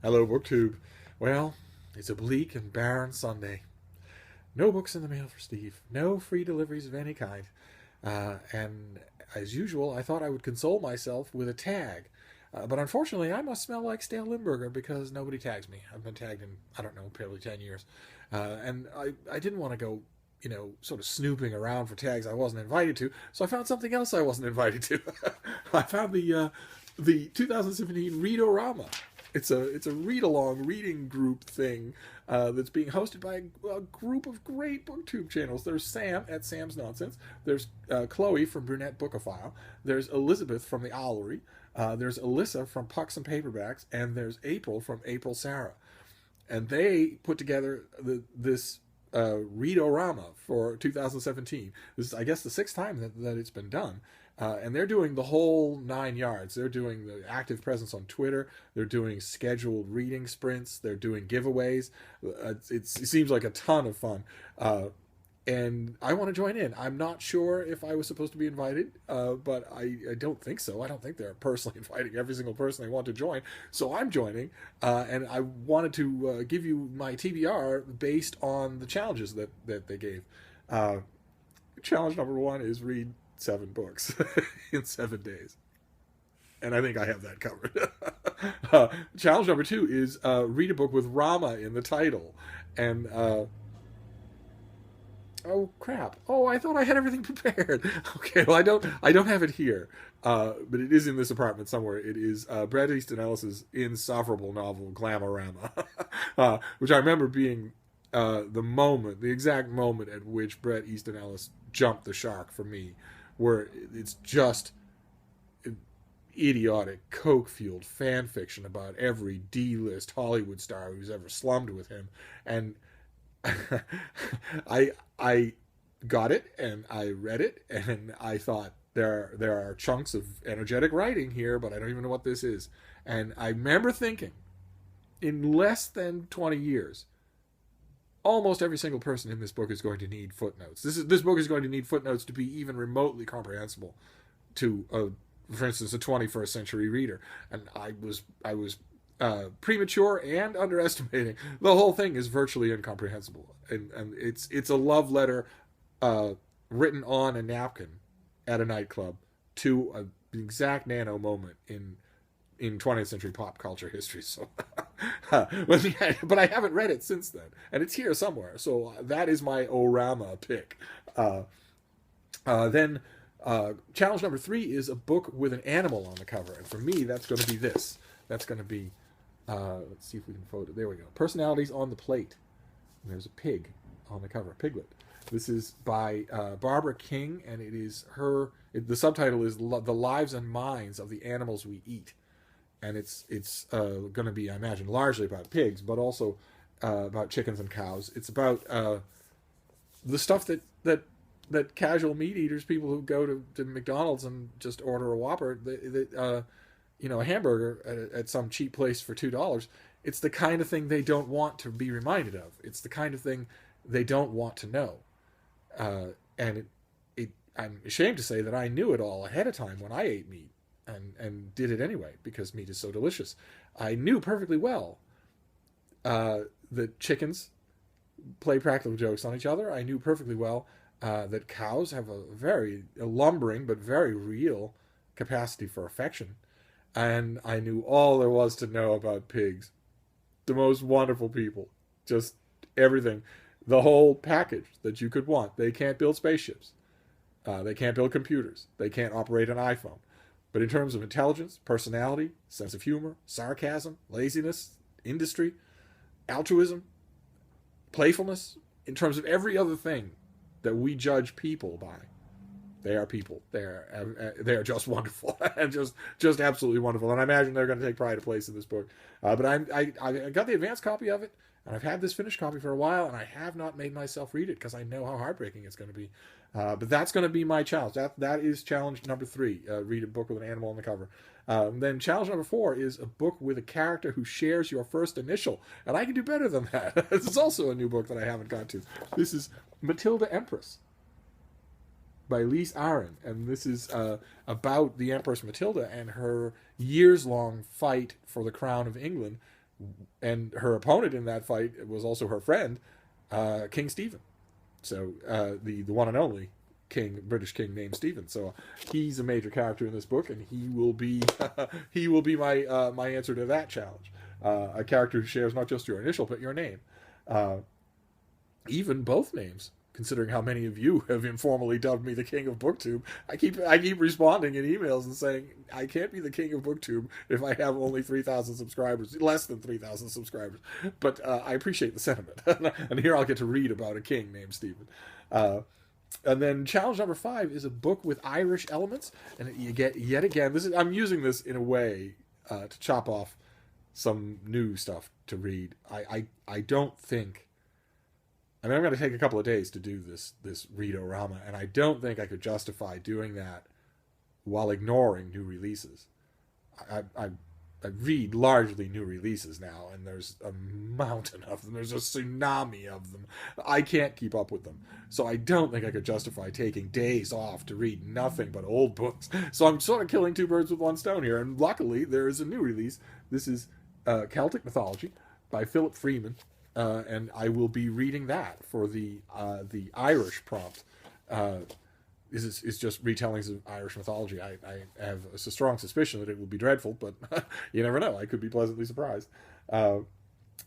Hello, BookTube. Well, it's a bleak and barren Sunday. No books in the mail for Steve. No free deliveries of any kind. And as usual, I thought I would console myself with a tag. But unfortunately, I must smell like stale Limburger because nobody tags me. I've been tagged in, I don't know, probably 10 years. And I didn't want to go, sort of snooping around for tags I wasn't invited to. So I found something else I wasn't invited to. I found the 2017 Read-o-Rama. It's a read along reading group thing that's being hosted by a group of great booktube channels. There's Sam at Sam's Nonsense. There's Chloe from Brunette Bookophile. There's Elizabeth from the Owlery. There's Alyssa from Pucks and Paperbacks, and there's April from April Sarah. And they put together this Read-o-Rama for 2017. This is, I guess, the sixth time that it's been done. And they're doing the whole 9 yards. They're doing the active presence on Twitter. They're doing scheduled reading sprints. They're doing giveaways. It seems like a ton of fun. And I want to join in. I'm not sure if I was supposed to be invited, but I don't think so. I don't think they're personally inviting every single person they want to join. So I'm joining, and I wanted to give you my TBR based on the challenges that they gave. Challenge number one is read 7 books in 7 days. And I think I have that covered. Challenge number 2 is read a book with Rama in the title. And oh crap! Oh, I thought I had everything prepared. Okay, well I don't have it here, but it is in this apartment somewhere. It is Bret Easton Ellis's insufferable novel Glamorama, which I remember being the exact moment at which Bret Easton Ellis jumped the shark for me, where it's just idiotic, coke-fueled fan fiction about every D-list Hollywood star who's ever slummed with him, and I got it and I read it and I thought there are chunks of energetic writing here, but I don't even know what this is. And I remember thinking, in less than 20 years, almost every single person in this book is going to need footnotes. This book is going to need footnotes to be even remotely comprehensible to, for instance, a 21st century reader. And I was premature and underestimating. The whole thing is virtually incomprehensible, and it's a love letter written on a napkin at a nightclub to an exact nano moment in 20th century pop culture history. So, but I haven't read it since then, and it's here somewhere. So that is my Orama pick. Then challenge number 3 is a book with an animal on the cover, and for me, that's going to be this. That's going to be let's see if we can photo. There we go. Personalities on the plate. And there's a pig on the cover, Piglet. This is by Barbara King, and it is the subtitle is "The Lives and Minds of the Animals We Eat," and it's going to be, I imagine, largely about pigs, but also about chickens and cows. It's about the stuff that casual meat eaters, people who go to McDonald's and just order a Whopper, a hamburger at some cheap place for $2. It's the kind of thing they don't want to be reminded of. It's the kind of thing they don't want to know. And I'm ashamed to say that I knew it all ahead of time when I ate meat and did it anyway because meat is so delicious. I knew perfectly well that chickens play practical jokes on each other. I knew perfectly well that cows have a very lumbering but very real capacity for affection. And I knew all there was to know about pigs. The most wonderful people. Just everything. The whole package that you could want. They can't build spaceships. They can't build computers. They can't operate an iPhone. But in terms of intelligence, personality, sense of humor, sarcasm, laziness, industry, altruism, playfulness, in terms of every other thing that we judge people by, they are people. They are just wonderful and just absolutely wonderful. And I imagine they're going to take pride of place in this book. But I got the advanced copy of it, and I've had this finished copy for a while, and I have not made myself read it because I know how heartbreaking it's going to be. But that's going to be my challenge. That is challenge number 3. Read a book with an animal on the cover. Then challenge number 4 is a book with a character who shares your first initial, and I can do better than that. This is also a new book that I haven't got to. This is Matilda Empress by Lise Aron, and this is about the Empress Matilda and her years-long fight for the crown of England And her opponent in that fight was also her friend, King Stephen. So the one and only British king named Stephen. So he's a major character in this book, and he will be he will be my answer to that challenge. A character who shares not just your initial but your name, even both names. Considering how many of you have informally dubbed me the king of BookTube, I keep responding in emails and saying I can't be the king of BookTube if I have only 3,000 subscribers, less than 3,000 subscribers. But I appreciate the sentiment, and here I'll get to read about a king named Stephen. And then challenge number 5 is a book with Irish elements, and you get yet again. I'm using this in a way to chop off some new stuff to read. I don't think. I mean, I'm going to take a couple of days to do this Read-o-Rama, and I don't think I could justify doing that while ignoring new releases. I read largely new releases now, and there's a mountain of them. There's a tsunami of them. I can't keep up with them. So I don't think I could justify taking days off to read nothing but old books. So I'm sort of killing two birds with one stone here, and luckily there is a new release. This is Celtic Mythology by Philip Freeman. And I will be reading that for the Irish prompt. This is just retellings of Irish mythology. I have a strong suspicion that it will be dreadful, but you never know. I could be pleasantly surprised.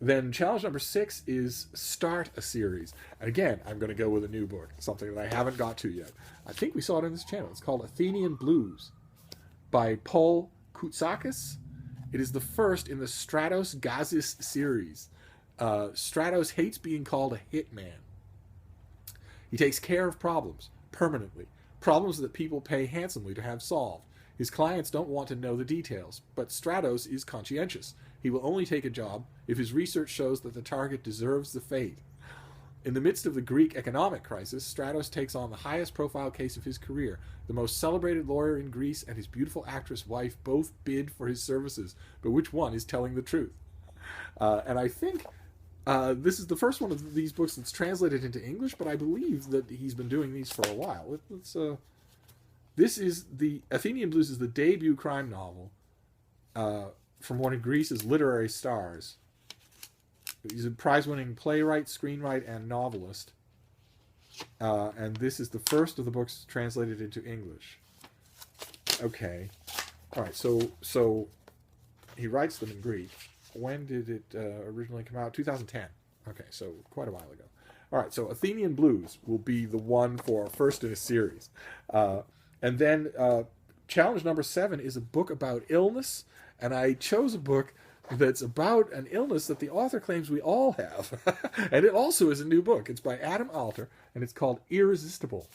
Then challenge number 6 is start a series. And again, I'm going to go with a new book, something that I haven't got to yet. I think we saw it on this channel. It's called Athenian Blues by Paul Koutsakis. It is the first in the Stratos Gazis series. Stratos hates being called a hitman. He takes care of problems, permanently. Problems that people pay handsomely to have solved. His clients don't want to know the details, but Stratos is conscientious. He will only take a job if his research shows that the target deserves the fate. In the midst of the Greek economic crisis, Stratos takes on the highest profile case of his career. The most celebrated lawyer in Greece and his beautiful actress wife both bid for his services, but which one is telling the truth? And I think this is the first one of these books that's translated into English, but I believe that he's been doing these for a while. This is the Athenian Blues is the debut crime novel from one of Greece's literary stars. He's a prize-winning playwright, screenwriter, and novelist. And this is the first of the books translated into English. Okay. All right, so he writes them in Greek. When did it originally come out? 2010. Okay, so quite a while ago. All right, so Athenian Blues will be the one for first in a series. And then challenge number 7 is a book about illness. And I chose a book that's about an illness that the author claims we all have. And it also is a new book. It's by Adam Alter, and it's called Irresistible.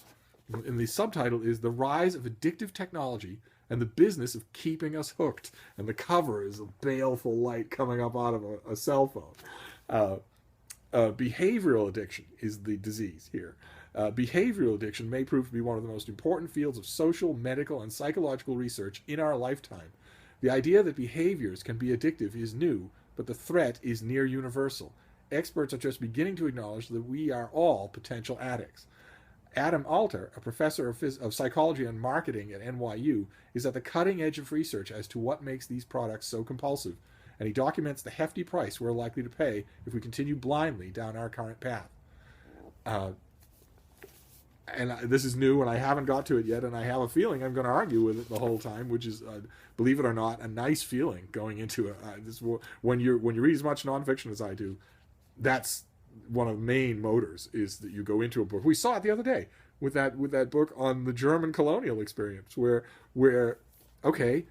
And the subtitle is The Rise of Addictive Technology and the Business of Keeping Us Hooked. And the cover is a baleful light coming up out of a cell phone. Behavioral addiction is the disease here. Behavioral addiction may prove to be one of the most important fields of social, medical, and psychological research in our lifetime. The idea that behaviors can be addictive is new, but the threat is near universal. Experts are just beginning to acknowledge that we are all potential addicts. Adam Alter, a professor of psychology and marketing at NYU, is at the cutting edge of research as to what makes these products so compulsive, and he documents the hefty price we're likely to pay if we continue blindly down our current path. And this is new, and I haven't got to it yet, and I have a feeling I'm going to argue with it the whole time, which is, believe it or not, a nice feeling going into it. When you read as much nonfiction as I do, that's one of the main motors, is that you go into a book. We saw it the other day with that book on the German colonial experience, where okay,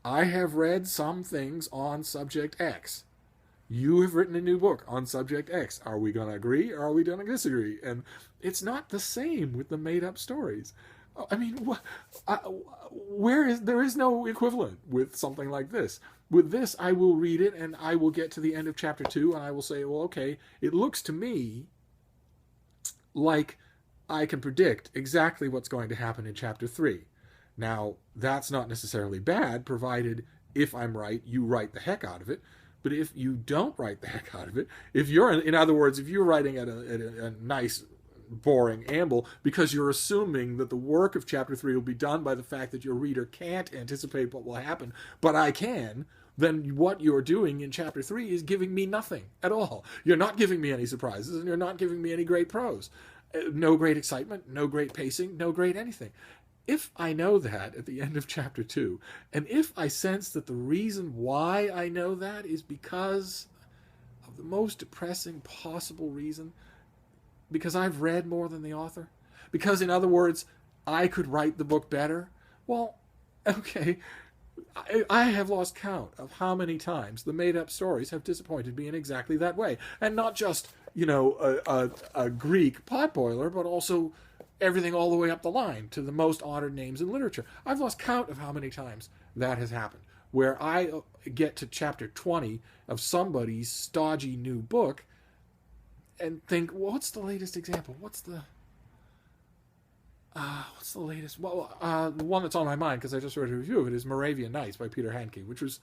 I have read some things on subject X. You have written a new book on subject X. Are we going to agree or are we going to disagree? And it's not the same with the made-up stories. I mean, there is no equivalent with something like this. With this, I will read it and I will get to the end of chapter 2 and I will say, well, okay, it looks to me like I can predict exactly what's going to happen in chapter 3. Now, that's not necessarily bad, provided if I'm right, you write the heck out of it. But if you don't write the heck out of it, if you're, in other words, if you're writing at a nice, boring amble because you're assuming that the work of chapter 3 will be done by the fact that your reader can't anticipate what will happen, but I can, then what you're doing in chapter 3 is giving me nothing at all. You're not giving me any surprises, and you're not giving me any great prose. No great excitement, no great pacing, no great anything. If I know that at the end of chapter 2, and if I sense that the reason why I know that is because of the most depressing possible reason, because I've read more than the author, because, in other words, I could write the book better, well, okay, I have lost count of how many times the made-up stories have disappointed me in exactly that way. And not just, a Greek potboiler, but also everything all the way up the line to the most honored names in literature. I've lost count of how many times that has happened, where I get to chapter 20 of somebody's stodgy new book and think, well, what's the latest example? What's the latest? Well, the one that's on my mind, because I just read a review of it, is Moravian Nights by Peter Handke, which was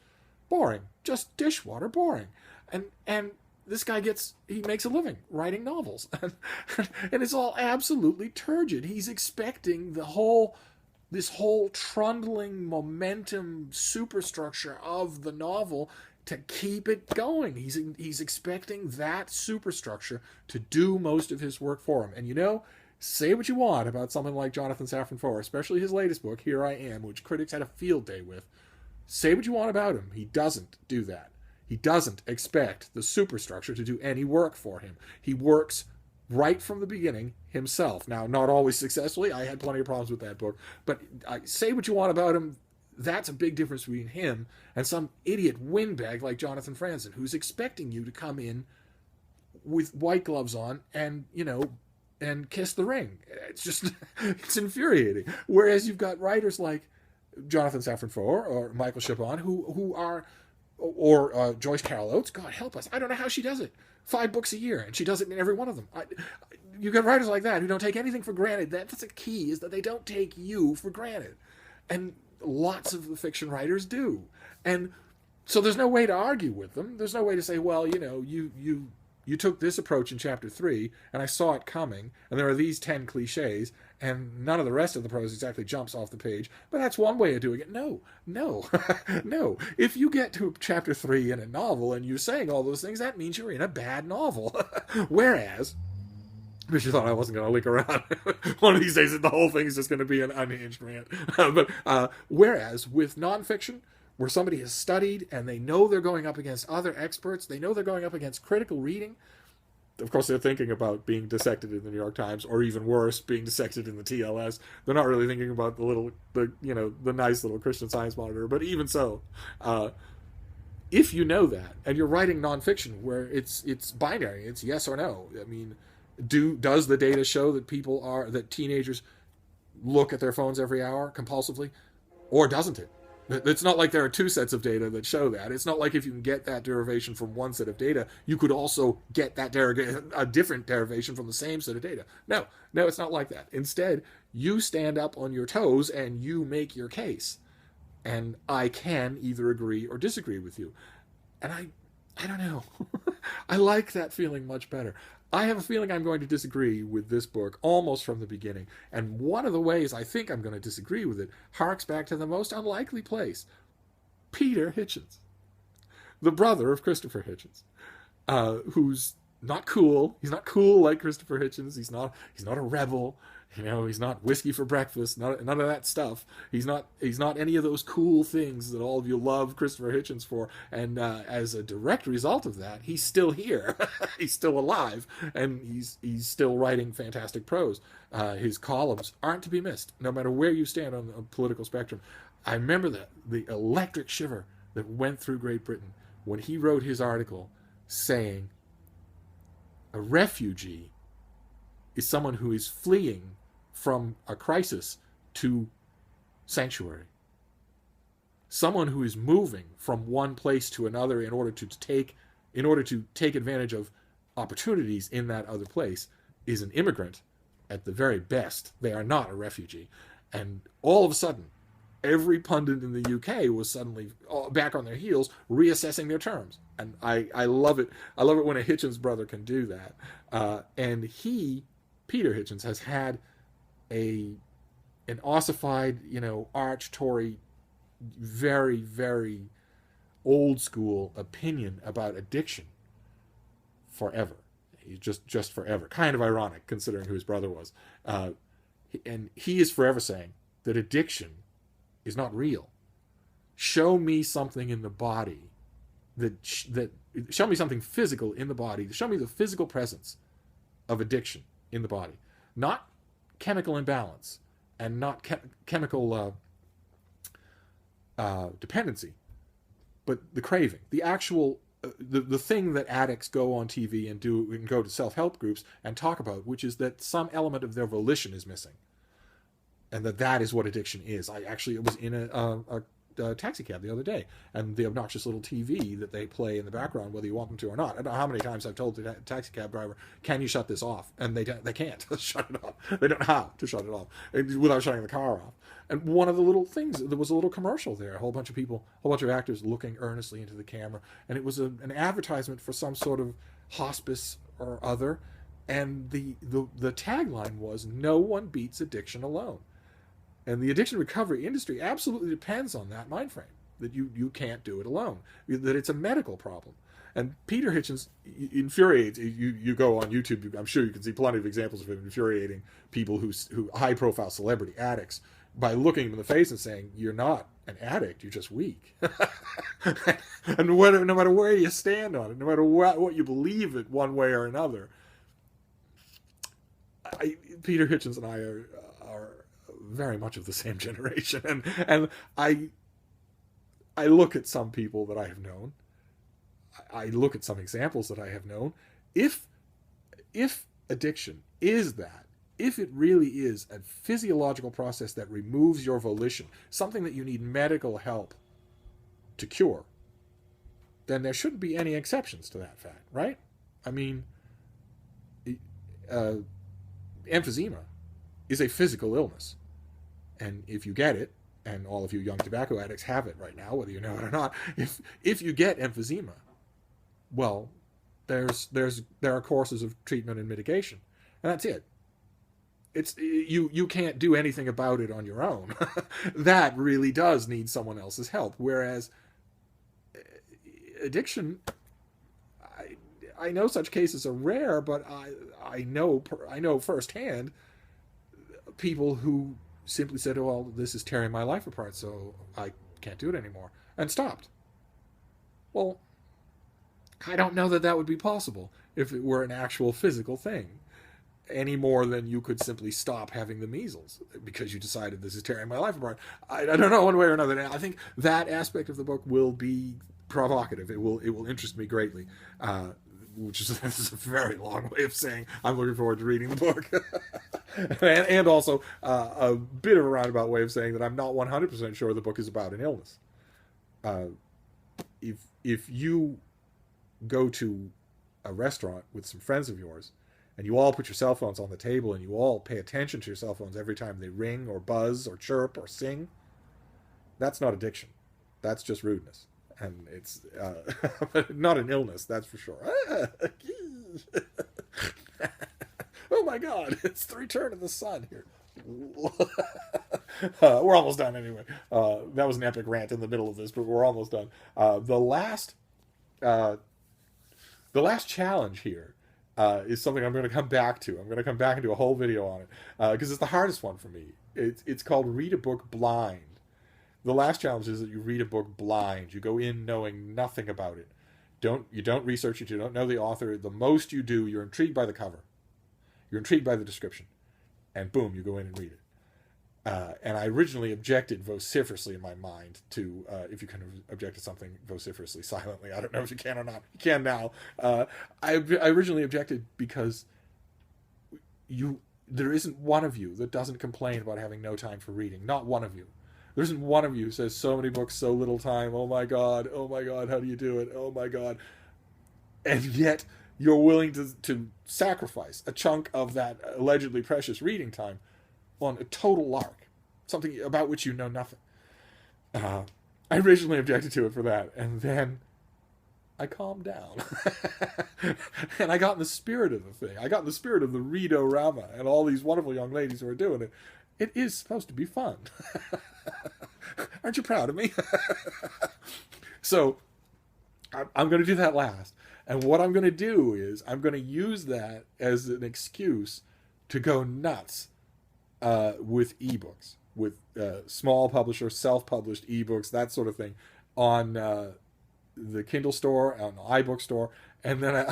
boring, just dishwater boring. And this guy makes a living writing novels, and it's all absolutely turgid. He's expecting this whole trundling momentum superstructure of the novel to keep it going. He's expecting that superstructure to do most of his work for him. And say what you want about someone like Jonathan Safran Foer, especially his latest book, Here I Am, which critics had a field day with. Say what you want about him. He doesn't do that. He doesn't expect the superstructure to do any work for him. He works right from the beginning himself. Now, not always successfully. I had plenty of problems with that book. But say what you want about him. That's a big difference between him and some idiot windbag like Jonathan Franzen, who's expecting you to come in with white gloves on and, and kiss the ring. It's just, it's infuriating. Whereas you've got writers like Jonathan Safran Foer or Michael Chabon who are, or Joyce Carol Oates, God help us, I don't know how she does it. 5 books a year, and she does it in every one of them. You've got writers like that who don't take anything for granted. That's the key, is that they don't take you for granted. And lots of the fiction writers do. And so there's no way to argue with them. There's no way to say, well, you took this approach in chapter 3, and I saw it coming, and there are these 10 cliches, and none of the rest of the prose exactly jumps off the page, but that's one way of doing it. No. No. If you get to chapter 3 in a novel and you're saying all those things, that means you're in a bad novel. Whereas, because you thought I wasn't going to lick around. One of these days, the whole thing is just going to be an unhinged rant. Whereas with nonfiction, where somebody has studied and they know they're going up against other experts, they know they're going up against critical reading. Of course, they're thinking about being dissected in the New York Times, or even worse, being dissected in the TLS. They're not really thinking about the nice little Christian Science monitor. But even so, if you know that, and you're writing nonfiction where it's binary, it's yes or no. I mean, does the data show that teenagers look at their phones every hour compulsively, or doesn't it? It's not like there are 2 sets of data that show that. It's not like if you can get that derivation from one set of data, you could also get a different derivation from the same set of data. No, it's not like that. Instead, you stand up on your toes and you make your case. And I can either agree or disagree with you. And I don't know. I like that feeling much better. I have a feeling I'm going to disagree with this book almost from the beginning. And one of the ways I think I'm going to disagree with it harks back to the most unlikely place. Peter Hitchens, the brother of Christopher Hitchens, who's not cool. He's not cool like Christopher Hitchens. He's not a rebel. He's not whiskey for breakfast. None of that stuff. He's not any of those cool things that all of you love Christopher Hitchens for. And as a direct result of that, he's still here. He's still alive, and he's still writing fantastic prose. His columns aren't to be missed, no matter where you stand on the political spectrum. I remember the electric shiver that went through Great Britain when he wrote his article saying, a refugee is someone who is fleeing from a crisis to sanctuary. Someone who is moving from one place to another in order to take advantage of opportunities in that other place is an immigrant at the very best. They are not a refugee. And all of a sudden, every pundit in the UK was suddenly back on their heels, reassessing their terms. And I love it. I love it when a Hitchens brother can do that. And Peter Hitchens, has had an ossified, arch Tory, very, very old school opinion about addiction forever. He's just forever. Kind of ironic considering who his brother was. And he is forever saying that addiction is not real. Show me something in the body that show me something physical in the body. Show me the physical presence of addiction in the body, not chemical imbalance and not chemical dependency, but the craving, the actual the thing that addicts go on TV and do and go to self-help groups and talk about, which is that some element of their volition is missing, and that is what addiction is. I actually was in a taxi cab the other day, and the obnoxious little TV that they play in the background, whether you want them to or not. I don't know how many times I've told the taxi cab driver, "Can you shut this off?" And they can't shut it off. They don't know how to shut it off without shutting the car off. And one of the little things, there was a little commercial there, a whole bunch of people, a whole bunch of actors looking earnestly into the camera, and it was an advertisement for some sort of hospice or other, and the tagline was, "No one beats addiction alone." And the addiction recovery industry absolutely depends on that mind frame, that you can't do it alone, that it's a medical problem. And Peter Hitchens infuriates. You go on YouTube, I'm sure you can see plenty of examples of him infuriating people who high-profile celebrity addicts by looking them in the face and saying, "You're not an addict, you're just weak." And no matter where you stand on it, no matter what you believe it one way or another, Peter Hitchens and I are very much of the same generation, and I look at some people that I have known, I look at some examples that I have known. If addiction is that, if it really is a physiological process that removes your volition, something that you need medical help to cure, then there shouldn't be any exceptions to that fact, right? I mean, emphysema is a physical illness. And if you get it, and all of you young tobacco addicts have it right now, whether you know it or not, if you get emphysema, well, there are courses of treatment and mitigation, and that's it. It's you can't do anything about it on your own. That really does need someone else's help. Whereas addiction, I know such cases are rare, but I know firsthand people who simply said, "Oh, well, this is tearing my life apart, so I can't do it anymore," and stopped. Well, I don't know that would be possible if it were an actual physical thing, any more than you could simply stop having the measles because you decided this is tearing my life apart. I don't know, one way or another. I think that aspect of the book will be provocative. It will interest me greatly. This is a very long way of saying I'm looking forward to reading the book. and also a bit of a roundabout way of saying that I'm not 100% sure the book is about an illness. If you go to a restaurant with some friends of yours and you all put your cell phones on the table and you all pay attention to your cell phones every time they ring or buzz or chirp or sing, that's not addiction. That's just rudeness. And it's not an illness, that's for sure. Oh my God, it's the return of the sun here. We're almost done anyway. That was an epic rant in the middle of this, but we're almost done. The last challenge here is something I'm going to come back to. I'm going to come back and do a whole video on it because it's the hardest one for me. It's called Read a Book Blind. The last challenge is that you read a book blind. You go in knowing nothing about it. You don't research it. You don't know the author. The most you do, you're intrigued by the cover. You're intrigued by the description. And boom, you go in and read it. And I originally objected vociferously in my mind to, if you can object to something vociferously, silently. I don't know if you can or not. You can now. I originally objected because there isn't one of you that doesn't complain about having no time for reading. Not one of you. There isn't one of you who says, "So many books, so little time. Oh my God, how do you do it? Oh my God." And yet you're willing to sacrifice a chunk of that allegedly precious reading time on a total lark, something about which you know nothing. I originally objected to it for that, and then I calmed down. And I got in the spirit of the thing. I got in the spirit of the Read-o-Rama and all these wonderful young ladies who are doing it. It is supposed to be fun. Aren't you proud of me? So I'm going to do that last. And what I'm going to do is I'm going to use that as an excuse to go nuts with ebooks, with small publisher, self-published ebooks, that sort of thing, on the Kindle store, on the iBook store. And then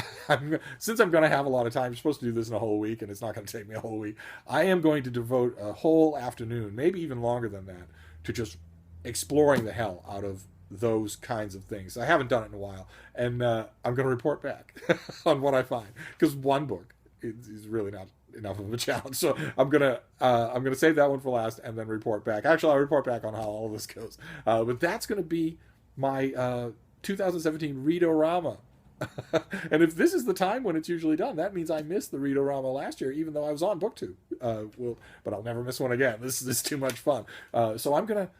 since I'm going to have a lot of time, I'm supposed to do this in a whole week, and it's not going to take me a whole week. I am going to devote a whole afternoon, maybe even longer than that, to just exploring the hell out of those kinds of things. I haven't done it in a while, and I'm going to report back on what I find, because one book is really not enough of a challenge. So I'm gonna save that one for last, and then report back. Actually, I'll report back on how all of this goes. But that's going to be my 2017 Read-o-Rama. And if this is the time when it's usually done, that means I missed the Read-o-Rama last year, even though I was on BookTube. But I'll never miss one again. This is too much fun. So I'm gonna,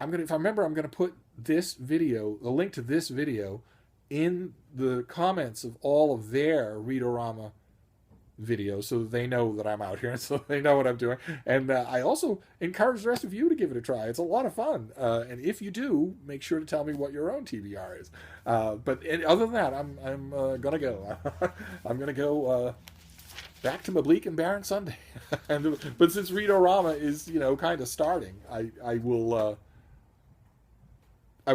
if I remember, I'm gonna put this video, the link to this video, in the comments of all of their Read-o-Rama videos, so that they know that I'm out here, and so they know what I'm doing. And I also encourage the rest of you to give it a try. It's a lot of fun. And if you do, make sure to tell me what your own TBR is. But other than that, I'm gonna go. I'm gonna go back to my bleak and barren Sunday. But since Read-o-Rama is kind of starting, I will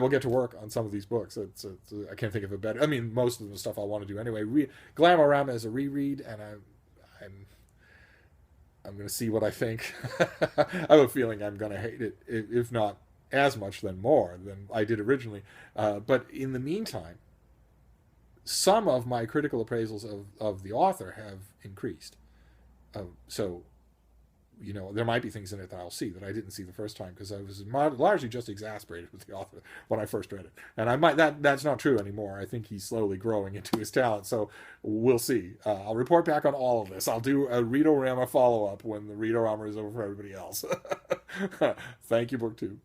get to work on some of these books. I can't think of a better. I mean, most of the stuff I want to do anyway. Glamorama is a reread, and I'm going to see what I think. I have a feeling I'm going to hate it, if not as much, then more than I did originally. But in the meantime, some of my critical appraisals of the author have increased. So there might be things in it that I'll see that I didn't see the first time, because I was largely just exasperated with the author when I first read it. And that's not true anymore. I think he's slowly growing into his talent. So we'll see. I'll report back on all of this. I'll do a Read-o-Rama follow-up when the Read-o-Rama is over for everybody else. Thank you, BookTube.